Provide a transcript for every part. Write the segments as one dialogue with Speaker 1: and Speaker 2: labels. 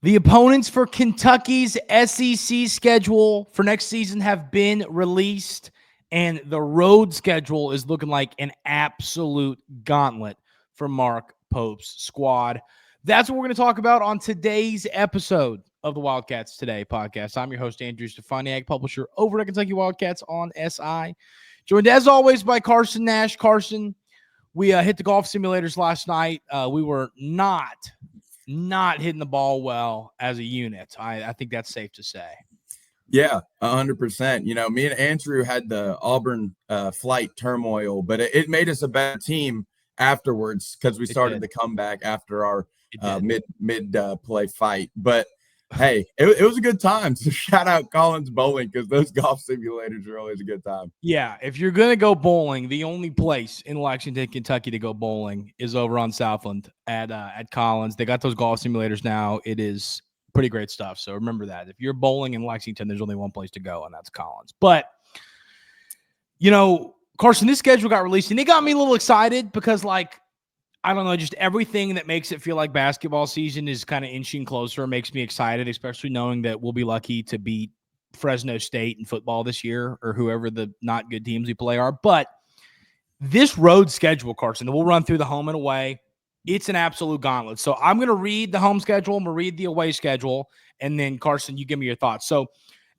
Speaker 1: The opponents for Kentucky's SEC schedule for next season have been released, and the road schedule is looking like an absolute gauntlet for Mark Pope's squad. That's what we're going to talk about on today's episode of the Wildcats Today Podcast. I'm your host, Andrew Stefaniak, publisher over at Kentucky Wildcats on SI. Joined, as always, by Carson Nash. Carson, we hit the golf simulators last night. We were not hitting the ball well as a unit. I think that's safe to say.
Speaker 2: Yeah, 100%. You know, me and Andrew had the Auburn flight turmoil, but it made us a better team afterwards because we started the comeback after our mid play fight. But hey, it was a good time. So shout out Collins Bowling because those golf simulators are always a good time.
Speaker 1: Yeah, if you're going to go bowling, the only place in Lexington, Kentucky to go bowling is over on Southland at Collins. They got those golf simulators now. It is pretty great stuff. So remember that. If you're bowling in Lexington, there's only one place to go, and that's Collins. But, you know, Carson, this schedule got released, and it got me a little excited because, like, I don't know, just everything that makes it feel like basketball season is kind of inching closer. It makes me excited, especially knowing that we'll be lucky to beat Fresno State in football this year or whoever the not good teams we play are. But this road schedule, Carson, we'll run through the home and away. It's an absolute gauntlet. So I'm going to read the home schedule. I'm going to read the away schedule. And then, Carson, you give me your thoughts. So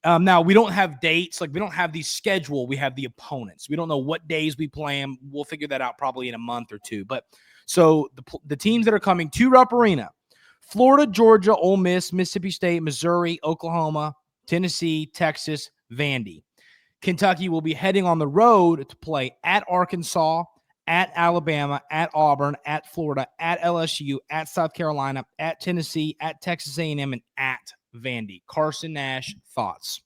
Speaker 1: now we don't have dates. Like, we don't have the schedule. We have the opponents. We don't know what days we play them. We'll figure that out probably in a month or two. But so the teams that are coming to Rupp Arena: Florida, Georgia, Ole Miss, Mississippi State, Missouri, Oklahoma, Tennessee, Texas, Vandy. Kentucky will be heading on the road to play at Arkansas, at Alabama, at Auburn, at Florida, at LSU, at South Carolina, at Tennessee, at Texas A&M, and at Vandy. Carson Nash, thoughts?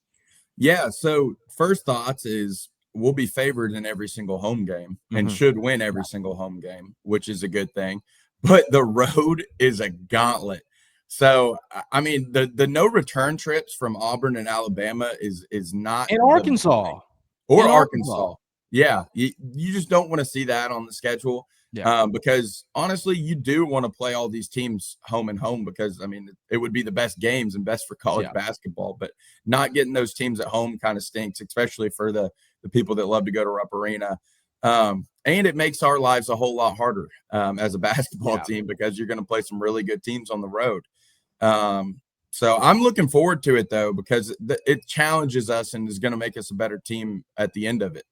Speaker 2: Yeah, so first thoughts is we'll be favored in every single home game and should win every single home game, which is a good thing. But the road is a gauntlet. So, I mean, the no return trips from Auburn and Alabama is not
Speaker 1: in Arkansas.
Speaker 2: Arkansas. Yeah, you just don't want to see that on the schedule. Yeah. Because honestly, you do want to play all these teams home and home because, I mean, it would be the best games and best for college basketball. But not getting those teams at home kind of stinks, especially for the people that love to go to Rupp Arena. And it makes our lives a whole lot harder as a basketball team because you're going to play some really good teams on the road. So I'm looking forward to it, though, because it challenges us and is going to make us a better team at the end of it.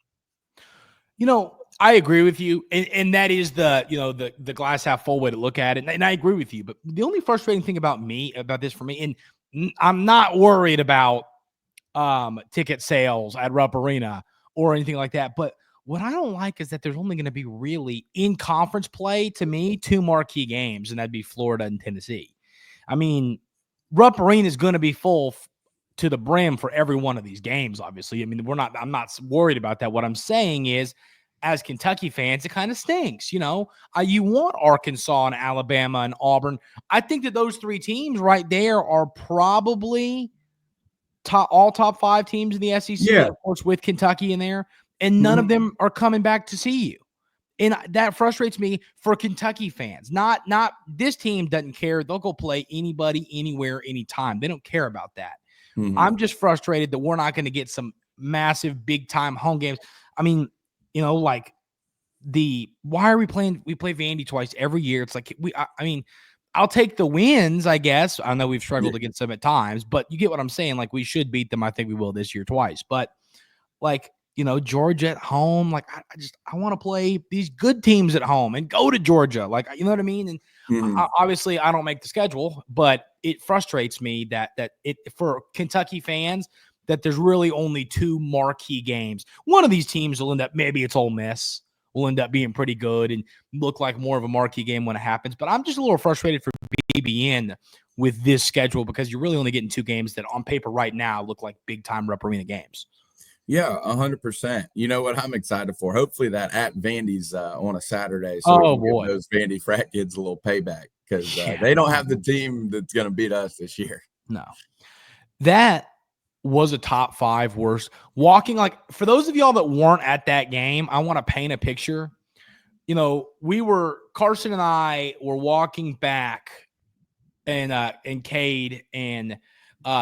Speaker 1: You know, I agree with you. And that is the glass half full way to look at it. And I agree with you. But the only frustrating thing about this for me, and I'm not worried about ticket sales at Rupp Arena or anything like that. But what I don't like is that there's only going to be really in conference play, to me, two marquee games, and that'd be Florida and Tennessee. I mean, Rupp Arena is going to be full to the brim for every one of these games, obviously. I mean, I'm not worried about that. What I'm saying is, as Kentucky fans, it kind of stinks. You know, you want Arkansas and Alabama and Auburn. I think that those three teams right there are probably all top five teams in the SEC, of course, with Kentucky in there. And none of them are coming back to see you. And that frustrates me for Kentucky fans. Not this team doesn't care. They'll go play anybody, anywhere, anytime. They don't care about that. I'm just frustrated that we're not going to get some massive big-time home games. I mean, you know, like why are we playing? We play Vandy twice every year. It's like I mean, I'll take the wins, I guess. I know we've struggled against them at times, but you get what I'm saying. Like, we should beat them. I think we will this year twice. But, like, you know, Georgia at home, like, I want to play these good teams at home and go to Georgia. Like, you know what I mean? And obviously I don't make the schedule, but it frustrates me that it for Kentucky fans that there's really only two marquee games. One of these teams will end up, maybe it's Ole Miss, will end up being pretty good and look like more of a marquee game when it happens. But I'm just a little frustrated for BBN with this schedule because you're really only getting two games that on paper right now look like big-time Rupp Arena games.
Speaker 2: Yeah, 100%. You know what I'm excited for? Hopefully that at Vandy's on a Saturday. So give those Vandy frat kids a little payback because they don't have the team that's going to beat us this year.
Speaker 1: No. That was a top five worst. Walking, like, for those of y'all that weren't at that game, I want to paint a picture. You know, Carson and I were walking back and Cade and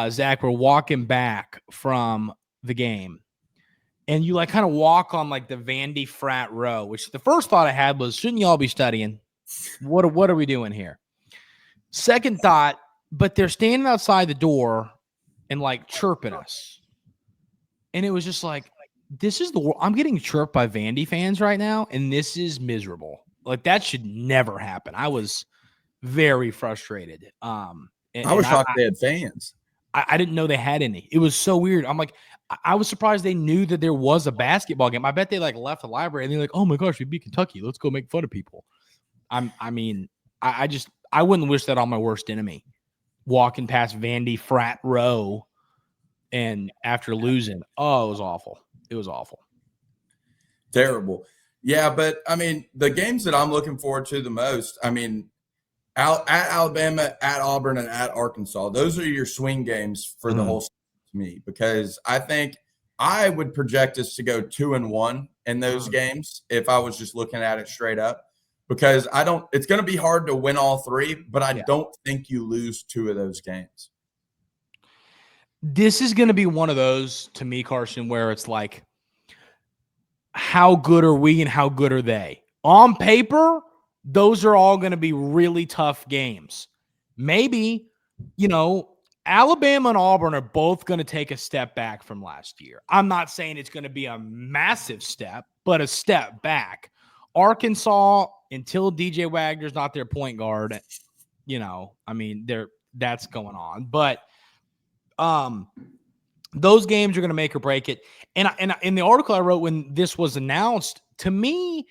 Speaker 1: Zach were walking back from the game. And you like kind of walk on like the Vandy frat row, which the first thought I had was, shouldn't you all be studying? What are we doing here? Second thought, but they're standing outside the door and like chirping us. And it was just like, this is the world. I'm getting chirped by Vandy fans right now, and this is miserable. Like that should never happen. I was very frustrated.
Speaker 2: I was shocked they had fans.
Speaker 1: I didn't know they had any. It was so weird. I'm like, I was surprised they knew that there was a basketball game. I bet they like left the library and they're like, oh my gosh, we beat Kentucky. Let's go make fun of people. I wouldn't wish that on my worst enemy. Walking past Vandy frat row and after losing, it was awful. It was awful.
Speaker 2: Terrible. Yeah, but I mean, the games that I'm looking forward to the most, I mean, at Alabama, at Auburn, and at Arkansas, those are your swing games for the whole season to me, because I think I would project us to go 2-1 in those games if I was just looking at it straight up, because it's going to be hard to win all three, but I don't think you lose two of those games.
Speaker 1: This is going to be one of those, to me, Carson, where it's like, how good are we and how good are they? On paper, those are all going to be really tough games. Maybe, Alabama and Auburn are both going to take a step back from last year. I'm not saying it's going to be a massive step, but a step back. Arkansas, until DJ Wagner's not their point guard, that's going on. But those games are going to make or break it. And in the article I wrote when this was announced, to me,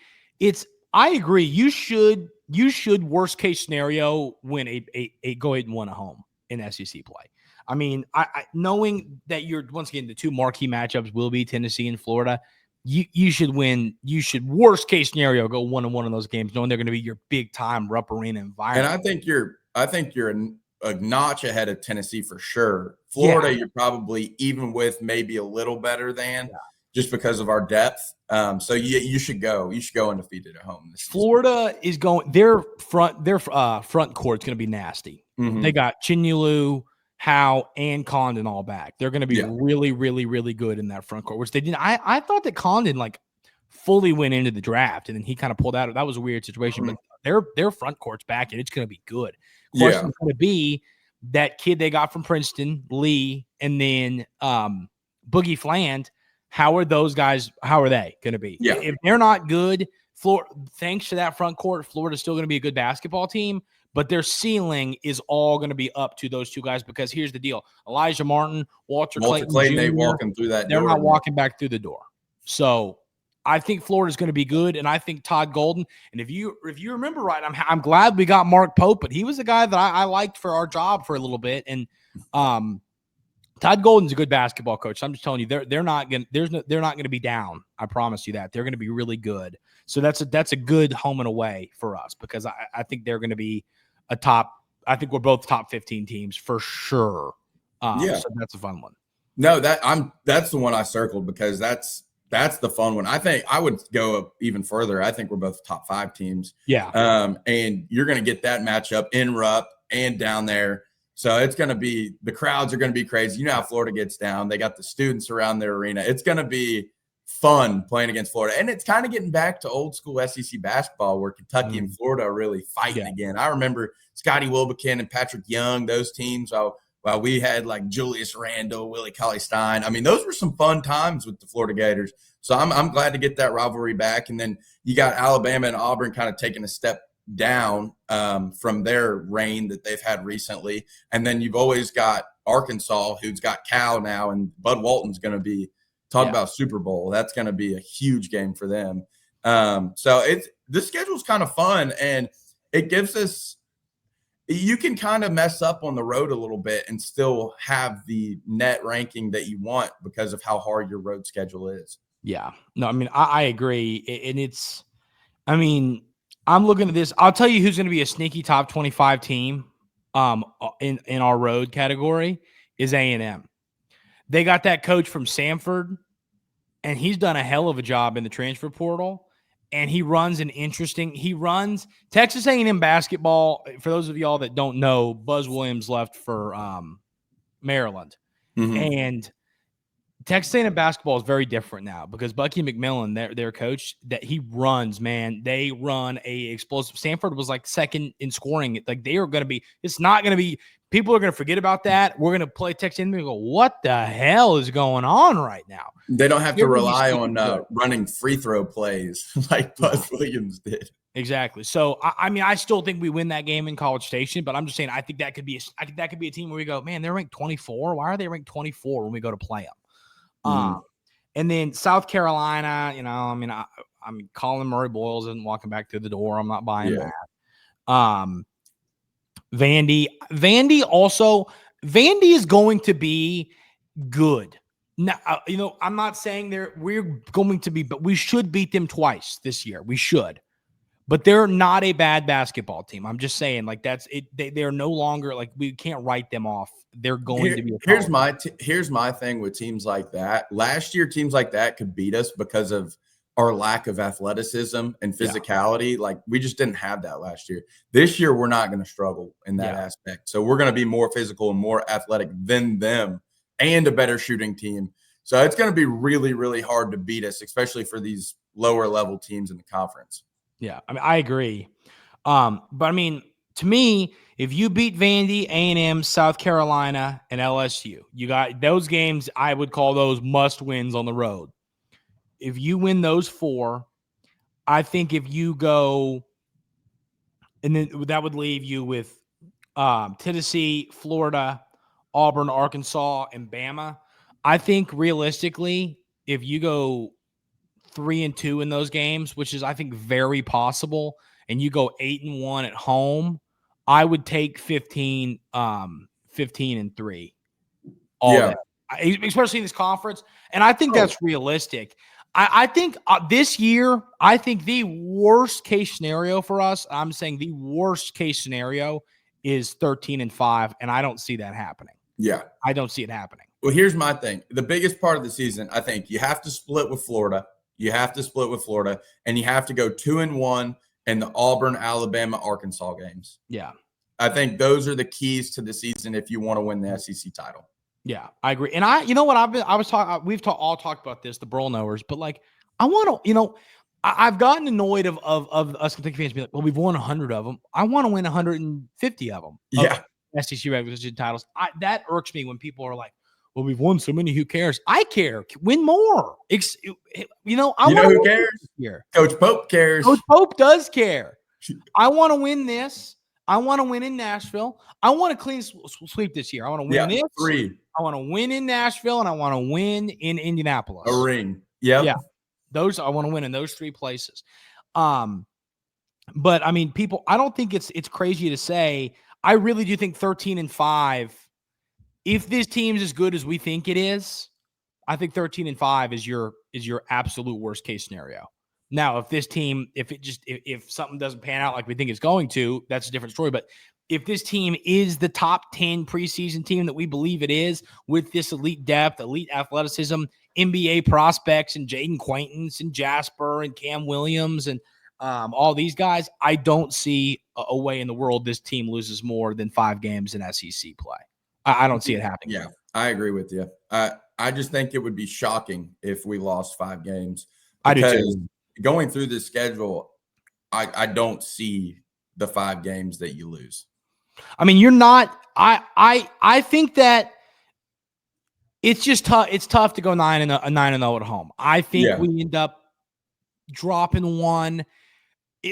Speaker 1: I agree. You should worst case scenario win a go 8-1 at home in SEC play. I mean, I knowing that you're once again the two marquee matchups will be Tennessee and Florida. You should win. You should worst case scenario go 1-1 in those games, knowing they're going to be your big time Rupp Arena environment.
Speaker 2: And I think you're a notch ahead of Tennessee for sure. Florida, you're probably even with, maybe a little better than, just because of our depth. So you should go. You should go undefeated at home.
Speaker 1: Florida is going. Their front court's going to be nasty. Mm-hmm. They got Chinulu, Howe, and Condon all back. They're going to be really, really, really good in that front court, which they didn't. I thought that Condon like fully went into the draft and then he kind of pulled out. That was a weird situation, but their front court's back and it's going to be good. Question's going to be that kid they got from Princeton, Lee, and then Boogie Fland. How are those guys? How are they going to be?
Speaker 2: Yeah.
Speaker 1: If they're not good, thanks to that front court, Florida's still going to be a good basketball team, but their ceiling is all going to be up to those two guys, because here's the deal. Elijah Martin, Walter Clayton
Speaker 2: they walking through that door.
Speaker 1: They're not walking back through the door. So I think Florida's going to be good, and I think Todd Golden. And if you remember right, I'm glad we got Mark Pope, but he was a guy that I liked for our job for a little bit. And Todd Golden's a good basketball coach. I'm just telling you, they're not going to be down. I promise you that. They're going to be really good. So that's a good home and away for us, because I think they're going to be a top. I think we're both top 15 teams for sure. So that's a fun one.
Speaker 2: No, that's the one I circled, because that's the fun one. I think I would go even further. I think we're both top 5 teams.
Speaker 1: Yeah.
Speaker 2: And you're going to get that matchup in Rupp and down there. So it's going to be, the crowds are going to be crazy. You know how Florida gets down. They got the students around their arena. It's going to be fun playing against Florida. And it's kind of getting back to old school SEC basketball, where Kentucky and Florida are really fighting again. I remember Scotty Wilbekin and Patrick Young, those teams, while we had like Julius Randle, Willie Cauley-Stein. I mean, those were some fun times with the Florida Gators. So I'm glad to get that rivalry back. And then you got Alabama and Auburn kind of taking a step down from their reign that they've had recently. And then you've always got Arkansas, who's got Cal now, and Bud Walton's going to be about Super Bowl. That's going to be a huge game for them. So the schedule's kind of fun, and it gives us, you can kind of mess up on the road a little bit and still have the net ranking that you want because of how hard your road schedule is.
Speaker 1: Yeah. No, I mean, I agree. And I'm looking at this. I'll tell you who's going to be a sneaky top 25 team in our road category is A&M. They got that coach from Samford, and he's done a hell of a job in the transfer portal. and he runs Texas A&M basketball. For those of y'all that don't know, Buzz Williams left for Maryland, and Texas A&M basketball is very different now because Bucky McMillan, their coach, that he runs, man. They run a explosive. Stanford was like second in scoring. Like they are going to be. It's not going to be. People are going to forget about that. We're going to play Texas A&M and go, what the hell is going on right now?
Speaker 2: They don't have to rely on running free throw plays like Buzz Williams did.
Speaker 1: Exactly. So I mean, I still think we win that game in College Station, but I'm just saying I think that could be a team where we go, man, they're ranked 24. Why are they ranked 24 when we go to play them? And then South Carolina, I mean, Colin Murray Boyles isn't walking back through the door. I'm not buying that. Vandy is going to be good. Now, I'm not saying we're going to be, but we should beat them twice this year. We should. But they're not a bad basketball team. I'm just saying, like, that's it. They're no longer like we can't write them off. They're going to be.
Speaker 2: Here's my thing with teams like that. Last year, teams like that could beat us because of our lack of athleticism and physicality. Like we just didn't have that last year. This year, we're not going to struggle in that aspect. So we're going to be more physical and more athletic than them, and a better shooting team. So it's going to be really, really hard to beat us, especially for these lower level teams in the conference.
Speaker 1: Yeah, I mean, I agree. But I mean, to me, if you beat Vandy, A&M, South Carolina, and LSU, you got those games. I would call those must wins on the road. If you win those 4, I think if you go, and then that would leave you with Tennessee, Florida, Auburn, Arkansas, and Bama. I think realistically, if you go 3-2 in those games, which is I think very possible, and you go 8-1 at home, I would take 15-3. Especially in this conference, and I think that's realistic. I think this year, I think the worst case scenario for us, I'm saying the worst case scenario is 13-5, and I don't see that happening.
Speaker 2: Yeah,
Speaker 1: I don't see it happening.
Speaker 2: Well, here's my thing. The biggest part of the season, I think you have to split with Florida. And you have to go 2-1 in the Auburn, Alabama, Arkansas games.
Speaker 1: Yeah.
Speaker 2: I think those are the keys to the season if you want to win the SEC title.
Speaker 1: Yeah, I agree. And we've all talked about this, the Burl knowers, but like, I want to, I've gotten annoyed of us Kentucky fans being like, well, we've won 100 of them. I want to win 150 of them.
Speaker 2: Yeah.
Speaker 1: SEC regular season titles. That irks me when people are like, well, we've won so many. Who cares? I care. Win more.
Speaker 2: Who cares? Here. Coach Pope cares.
Speaker 1: Coach Pope does care. I want to win this. I want to win in Nashville. I want to clean sweep this year. I want to win this.
Speaker 2: 3.
Speaker 1: I want to win in Nashville, and I want to win in Indianapolis.
Speaker 2: A ring. Yep.
Speaker 1: Yeah. I want to win in those 3 places. But I mean, people, I don't think it's crazy to say. I really do think 13-5. If this team's as good as we think it is, I think 13-5 is your absolute worst case scenario. Now, if something doesn't pan out like we think it's going to, that's a different story. But if this team is the top 10 preseason team that we believe it is, with this elite depth, elite athleticism, NBA prospects, and Jaden Quaintance and Jasper and Cam Williams and all these guys, I don't see a way in the world this team loses more than 5 games in SEC play. I don't see it happening.
Speaker 2: Yeah, I agree with you. I just think it would be shocking if we lost 5 games.
Speaker 1: I do too.
Speaker 2: Going through this schedule, I don't see the 5 games that you lose.
Speaker 1: I mean, you're not. I think that it's just tough. It's tough to go 9-0 at home. I think we end up dropping 1.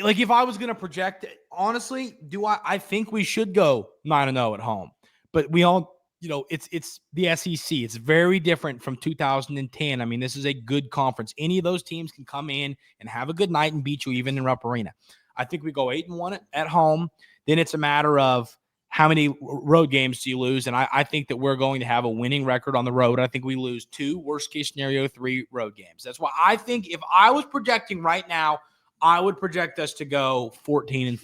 Speaker 1: Like if I was going to project it, honestly, I think we should go 9-0 at home. But we all, it's the SEC. It's very different from 2010. I mean, this is a good conference. Any of those teams can come in and have a good night and beat you even in Rupp Arena. I think we go 8-1 at home. Then it's a matter of how many road games do you lose. And I think that we're going to have a winning record on the road. I think we lose 2, worst case scenario, 3 road games. That's why I think if I was projecting right now, I would project us to go 14-4.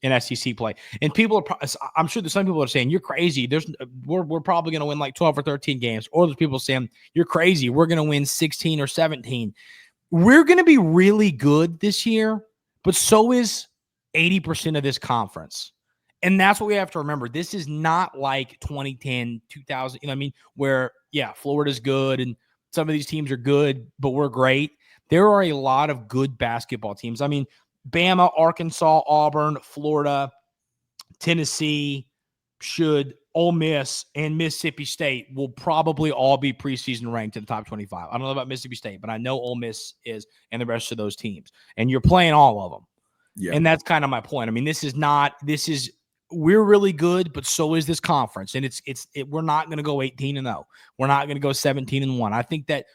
Speaker 1: In SEC play. And I'm sure there's some people are saying, you're crazy. We're probably going to win like 12 or 13 games. Or there's people saying, you're crazy. We're going to win 16 or 17. we're going to be really good this year, but so is 80% of this conference. And that's what we have to remember. This is not like 2010, 2000, you know what I mean? Where, yeah, Florida's good and some of these teams are good, but we're great. There are a lot of good basketball teams. I mean, Bama, Arkansas, Auburn, Florida, Tennessee, Ole Miss, and Mississippi State will probably all be preseason ranked in the top 25. I don't know about Mississippi State, but I know Ole Miss is, and the rest of those teams. And you're playing all of them. Yeah. And that's kind of my point. I mean, we're really good, but so is this conference. And we're not going to go 18-0. We're not going to go 17-1. I think that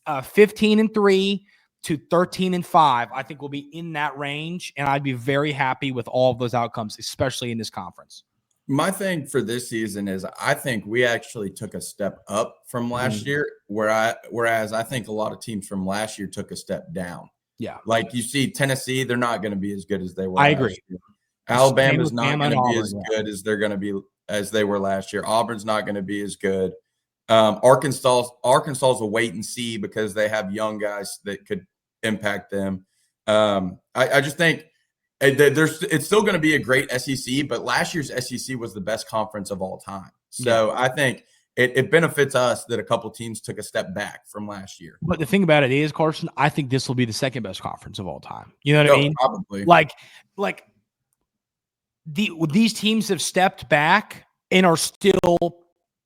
Speaker 1: 15-3 to 13-5, I think we'll be in that range. And I'd be very happy with all of those outcomes, especially in this conference.
Speaker 2: My thing for this season is I think we actually took a step up from last year, whereas I think a lot of teams from last year took a step down.
Speaker 1: Yeah.
Speaker 2: Like you see Tennessee, they're not going to be as good as they were.
Speaker 1: I agree.
Speaker 2: Alabama's not going to be as good as they're going to be as they were last year. Auburn's not going to be as good. Arkansas's a wait and see because they have young guys that could impact them. I just think it's still going to be a great SEC, but last year's SEC was the best conference of all time. So I think it benefits us that a couple teams took a step back from last year.
Speaker 1: But the thing about it is, Carson, I think this will be the second best conference of all time. You know what I mean?
Speaker 2: Probably.
Speaker 1: Like these teams have stepped back and are still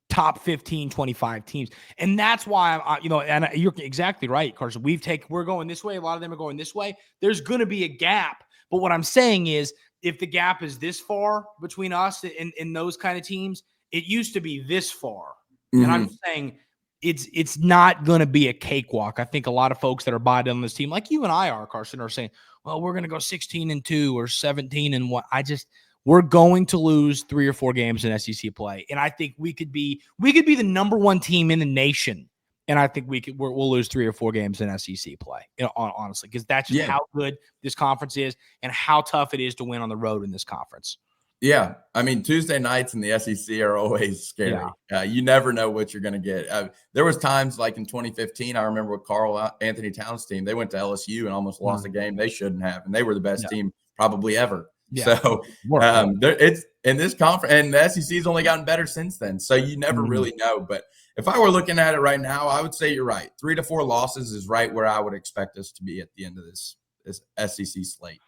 Speaker 1: top 15, 25 teams. And that's why you're exactly right, Carson. We're going this way. A lot of them are going this way. There's going to be a gap. But what I'm saying is, if the gap is this far between us and those kind of teams, it used to be this far. Mm-hmm. And I'm saying it's not going to be a cakewalk. I think a lot of folks that are bought in on this team, like you and I are, Carson, are saying, well, we're going to go 16-2 or 17-1. We're going to lose 3 or 4 games in SEC play. And I think we could be the number 1 team in the nation. And I think we'll lose 3 or 4 games in SEC play, honestly, because that's just how good this conference is and how tough it is to win on the road in this conference.
Speaker 2: Yeah. I mean, Tuesday nights in the SEC are always scary. Yeah. You never know what you're going to get. There was times like in 2015, I remember with Carl Anthony Towns' team, they went to LSU and almost lost a game they shouldn't have. And they were the best team probably ever. Yeah. So it's in this conference, and the SEC's only gotten better since then. So you never really know. But if I were looking at it right now, I would say you're right. 3 to 4 losses is right where I would expect us to be at the end of this SEC slate.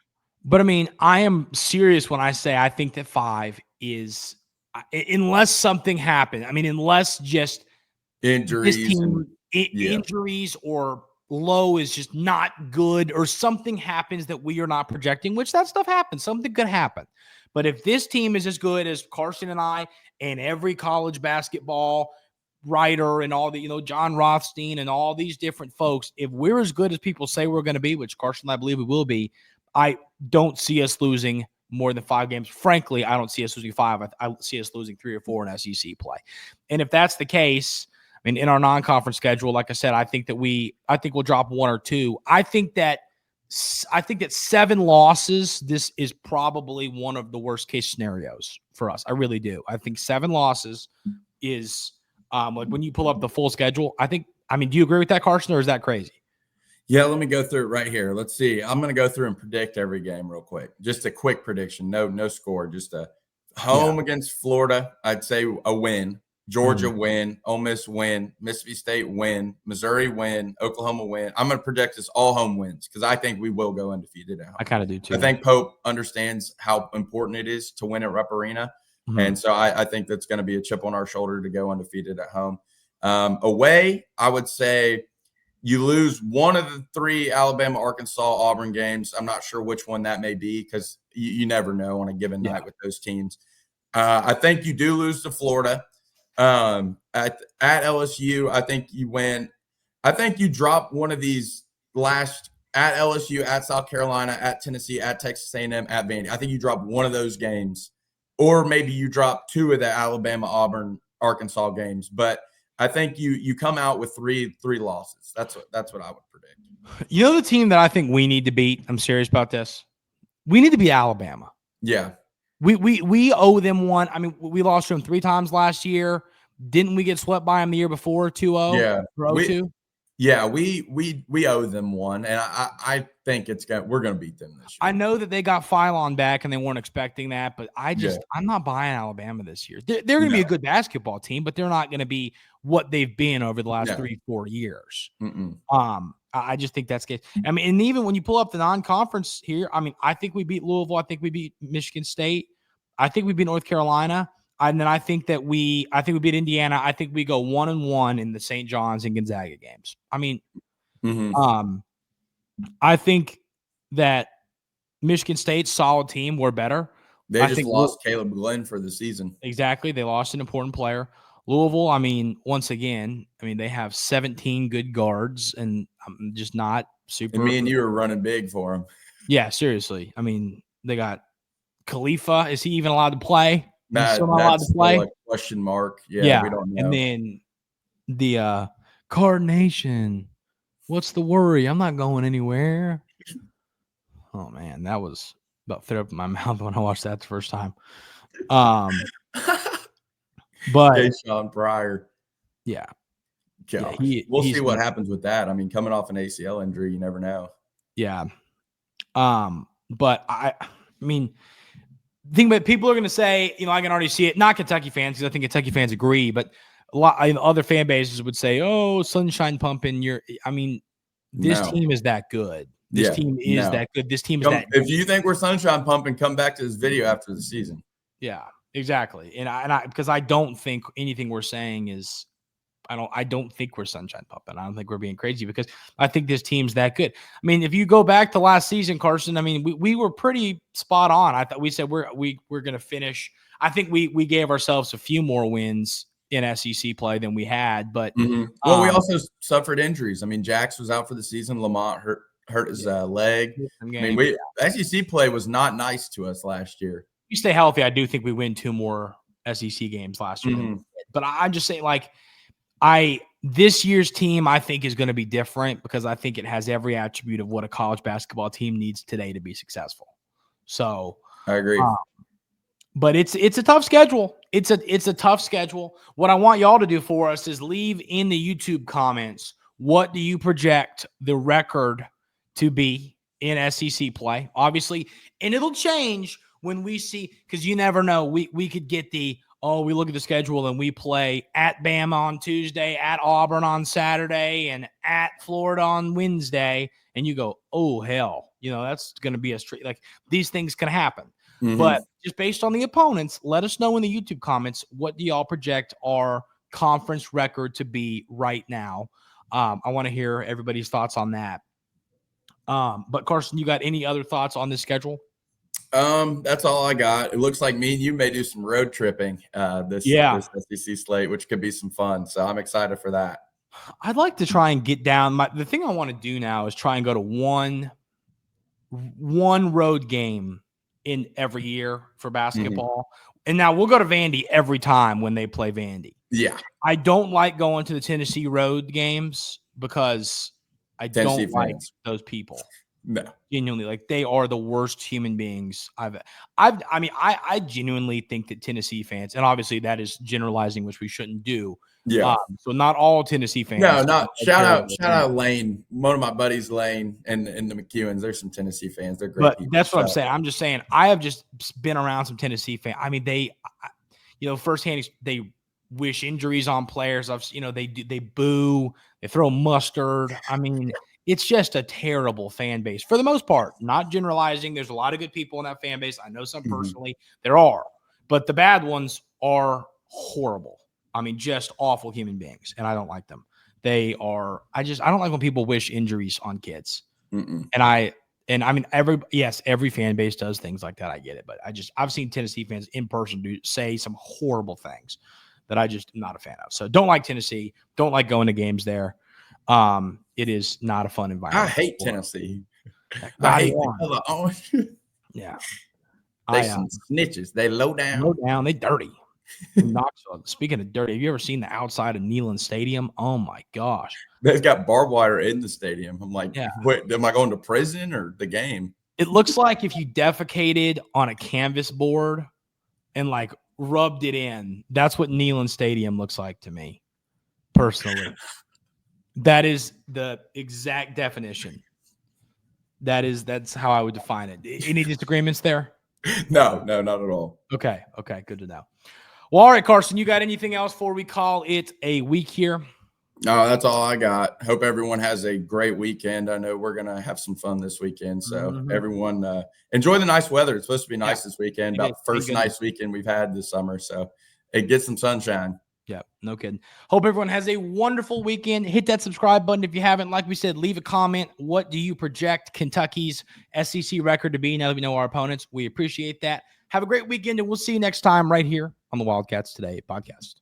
Speaker 1: But I mean, I am serious when I say I think that 5 is, unless something happened. I mean, unless just
Speaker 2: injuries,
Speaker 1: injuries or low is just not good, or something happens that we are not projecting, which that stuff happens. Something could happen. But if this team is as good as Carson and I and every college basketball writer and all the, John Rothstein and all these different folks, if we're as good as people say we're going to be, which Carson and I believe we will be, I don't see us losing more than 5 games. Frankly, I don't see us losing 5. I see us losing 3 or 4 in SEC play. And if that's the case, I mean, in our non-conference schedule, like I said, I think we'll drop 1 or 2. I think that 7 losses, this is probably one of the worst case scenarios for us. I really do. I think 7 losses is like when you pull up the full schedule. Do you agree with that, Carson, or is that crazy?
Speaker 2: Yeah, let me go through it right here. Let's see. I'm going to go through and predict every game real quick. Just a quick prediction. No score. Just a home against Florida. I'd say a win. Georgia win. Ole Miss win. Mississippi State win. Missouri win. Oklahoma win. I'm going to predict this all home wins because I think we will go undefeated at home.
Speaker 1: I kind of do too.
Speaker 2: I think Pope understands how important it is to win at Rupp Arena. Mm-hmm. And so I think that's going to be a chip on our shoulder to go undefeated at home. Away, I would say you lose one of the 3 Alabama, Arkansas, Auburn games. I'm not sure which one that may be because you never know on a given night with those teams. I think you do lose to Florida. At LSU, I think you win. I think you drop one of these last at LSU, at South Carolina, at Tennessee, at Texas A&M, at Vandy. I think you drop one of those games, or maybe you drop 2 of the Alabama, Auburn, Arkansas games. But I think you come out with three losses. That's what I would predict.
Speaker 1: You know the team that I think we need to beat? I'm serious about this. We need to beat Alabama.
Speaker 2: Yeah.
Speaker 1: We owe them one. I mean, we lost to them 3 times last year. Didn't we get swept by them the year before 2-0?
Speaker 2: Yeah.
Speaker 1: Or 0-2?
Speaker 2: Yeah, we owe them one, and I think we're going to beat them this year.
Speaker 1: I know that they got Phylon back, and they weren't expecting that, but I'm not buying Alabama this year. They're going to be a good basketball team, but they're not going to be what they've been over the last 3-4 years. I just think that's good. I mean, and even when you pull up the non-conference here, I mean, I think we beat Louisville. I think we beat Michigan State. I think we beat North Carolina. And then I think we beat Indiana. I think we go 1-1 in the St. John's and Gonzaga games. I mean, I think that Michigan State's solid team. We're better.
Speaker 2: They just lost Caleb Glenn for the season.
Speaker 1: Exactly. They lost an important player. Louisville, I mean, once again, they have 17 good guards, and I'm just not super.
Speaker 2: And me and you are running big for them.
Speaker 1: Yeah, seriously. I mean, they got Khalifa. Is he even allowed to play?
Speaker 2: That's still a question mark. Yeah, we don't know.
Speaker 1: And then the Card Nation. What's the worry? I'm not going anywhere. Oh man, that was about threw up in my mouth when I watched that the first time. But
Speaker 2: Sean Pryor.
Speaker 1: Yeah.
Speaker 2: We'll see what happens with that. I mean, coming off an ACL injury, you never know.
Speaker 1: Yeah. But I mean, think about people are going to say, I can already see it. Not Kentucky fans, because I think Kentucky fans agree, but a lot other fan bases would say, "Oh, sunshine pumping." This team is that good. This team is that good. This team is that.
Speaker 2: If you think we're sunshine pumping, come back to this video after the season.
Speaker 1: Yeah, exactly. And because I don't think anything we're saying is. I don't think we're sunshine pumping. I don't think we're being crazy, because I think this team's that good. I mean, if you go back to last season, Carson, I mean, we were pretty spot on. I thought we said we're going to finish. I think we gave ourselves a few more wins in SEC play than we had, but
Speaker 2: well, we also suffered injuries. I mean, Jax was out for the season. Lamont hurt his leg. I mean, SEC play was not nice to us last year.
Speaker 1: If you stay healthy, I do think we win 2 more SEC games last year. But I'm just saying, this year's team, I think, is going to be different, because I think it has every attribute of what a college basketball team needs today to be successful. So
Speaker 2: I agree.
Speaker 1: But it's a tough schedule. It's a tough schedule. What I want y'all to do for us is leave in the YouTube comments, what do you project the record to be in SEC play? Obviously, and it'll change when we see, because you never know. We could get we look at the schedule and we play at Bama on Tuesday, at Auburn on Saturday, and at Florida on Wednesday. And you go, oh, hell, that's going to be a straight, these things can happen. But just based on the opponents, let us know in the YouTube comments, what do y'all project our conference record to be right now? I want to hear everybody's thoughts on that. But Carson, you got any other thoughts on this schedule?
Speaker 2: That's all I got. It looks like me and you may do some road tripping this SEC slate, which could be some fun. So I'm excited for that.
Speaker 1: I'd like to try and get down. The thing I want to do now is try and go to one road game in every year for basketball. And now we'll go to Vandy every time when they play Vandy.
Speaker 2: Yeah.
Speaker 1: I don't like going to the Tennessee road games, because I don't like those people.
Speaker 2: No,
Speaker 1: genuinely, they are the worst human beings I genuinely think that Tennessee fans, and obviously that is generalizing, which we shouldn't do.
Speaker 2: Yeah.
Speaker 1: So not all Tennessee fans.
Speaker 2: No, not shout out Lane. One of my buddies, Lane, and the McEwens. There's some Tennessee fans. They're great. But people.
Speaker 1: That's what I'm saying. I'm just saying, I have just been around some Tennessee fans. I mean, they, firsthand, they wish injuries on players. They boo, they throw mustard. I mean, it's just a terrible fan base for the most part. Not generalizing. There's a lot of good people in that fan base. I know some personally. There are. But the bad ones are horrible. I mean, just awful human beings. And I don't like them. I don't like when people wish injuries on kids. And I mean, every fan base does things like that. I get it. But I've seen Tennessee fans in person say some horrible things that I just am not a fan of. So don't like Tennessee. Don't like going to games there. It is not a fun environment.
Speaker 2: I hate Tennessee.
Speaker 1: I hate the color orange. Yeah.
Speaker 2: They some snitches. They low down.
Speaker 1: They dirty. Knoxville. Speaking of dirty, have you ever seen the outside of Neyland Stadium? Oh my gosh.
Speaker 2: They've got barbed wire in the stadium. I'm like, wait, am I going to prison or the game?
Speaker 1: It looks like if you defecated on a canvas board and rubbed it in. That's what Neyland Stadium looks like to me, personally. That is the exact definition. That's how I would define it. Any disagreements there?
Speaker 2: No, not at all.
Speaker 1: Okay, good to know. Well, all right, Carson, you got anything else before we call it a week here?
Speaker 2: No, that's all I got. Hope everyone has a great weekend. I know we're going to have some fun this weekend. So everyone enjoy the nice weather. It's supposed to be nice this weekend, about the first nice weekend we've had this summer. So get some sunshine.
Speaker 1: Yeah, no kidding. Hope everyone has a wonderful weekend. Hit that subscribe button if you haven't. Like we said, leave a comment. What do you project Kentucky's SEC record to be now that we know our opponents? We appreciate that. Have a great weekend, and we'll see you next time right here on the Wildcats Today Podcast.